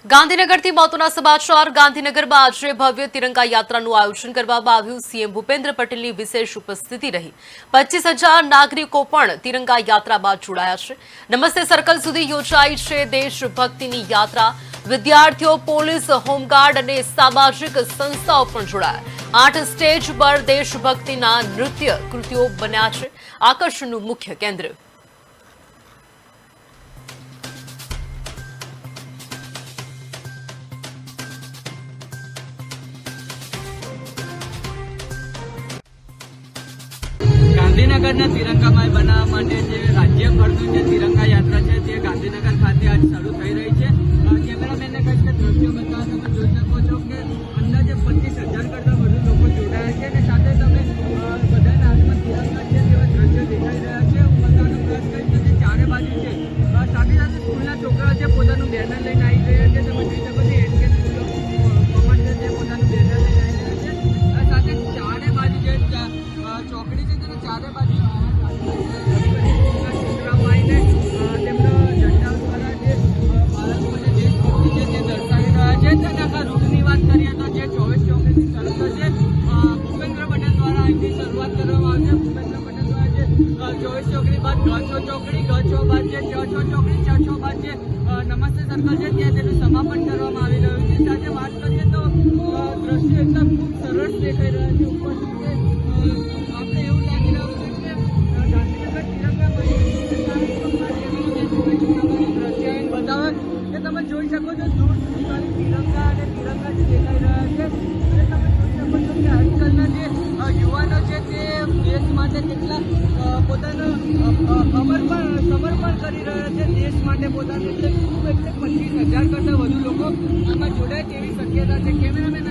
ગાંધીનગરથી મહત્વના સમાચાર ગાંધીનગરમાં આજે ભવ્ય તિરંગા યાત્રાનું આયોજન કરવામાં આવ્યું। સીએમ ભૂપેન્દ્ર પટેલની વિશેષ ઉપસ્થિતિ રહી। 25,000 નાગરિકો પણ તિરંગા યાત્રામાં જોડાયા છે। નમસ્તે સર્કલ સુધી યોજાઈ છે દેશભક્તિની યાત્રા। વિદ્યાર્થીઓ, પોલીસ, હોમગાર્ડ અને સામાજિક સંસ્થાઓ પણ જોડાયા। 8 સ્ટેજ પર દેશભક્તિના નૃત્ય કૃતિઓ બન્યા છે આકર્ષણનું મુખ્ય કેન્દ્ર। ગાંધીનગરના તિરંગામય બનાવવા માટે જે રાજ્યભરનું જે તિરંગા યાત્રા છે તે ગાંધીનગર ખાતે આજ શરૂ થઈ રહી છે। કેમેરામેનને કહીશ કે દ્રશ્યો બતાવવા તમે જોઈ શકો છો કે અંદાજે 25,000 કરતાં વધુ લોકો જોડાયા છે અને સાથે તમે બધાના હાથમાં તિરંગા છે તેવા દ્રશ્યો દેખાઈ રહ્યા છે। હું બતાવવાનો પ્રયાસ કરીશ કે ચારે બાજુ છે સાથે સાથે સ્કૂલના છોકરાઓ છે પોતાનું બેનર લઈને આવી રહ્યા છે। તમે જોઈ શકો છો એનકે સ્કૂલ છે તે પોતાનું બેનર લઈને આવી રહ્યા છે। સાથે ચારે બાજુ જે ચોકડી છે તેના ચારે બાજુ છોકરાઓ આવીને તેમના ઝંડા દ્વારા જે ભારતમાં જે દેશભક્તિ છે તે દર્શાવી રહ્યા છે। તેના આખા રૂટની વાત કરીએ તો જે 24 ચોકડીથી શરૂ થશે ભૂપેન્દ્ર પટેલ દ્વારા અહીંથી શરૂઆત કરવામાં આવશે। ભૂપેન્દ્ર પટેલ દ્વારા જે 24 ચોકડી બાદ ગછો ચોકડી, ગછો બાદ જે છ ચોકડી, છ બાદ જે નમસ્તે સર્કલ છે ત્યાં તેનું સમાપન કરવામાં આવી રહ્યું છે। સાથે વાત કરીએ તો દ્રશ્યો એકદમ ખૂબ સરસ દેખાઈ રહ્યા છે। ઉપરથી આપણે એવું લાગી રહ્યું છે કે ગાંધીનગર તિરંગા દ્રશ્ય બતાવે કે તમે જોઈ શકો છો દૂર સુધી ખાલી તિરંગા અને તિરંગા જ દેખાઈ રહ્યા છે। અને તમે જોઈ શકો છો કે આજકાલના જે યુવાનો છે તે દેશ માટે કેટલા પોતાનું સમર્પણ કરી રહ્યા છે દેશ માટે પોતાનું। એટલે ખૂબ એટલે 25,000 કરતાં વધુ લોકો આમાં જોડાય તેવી શક્યતા છે। કેમેરામેન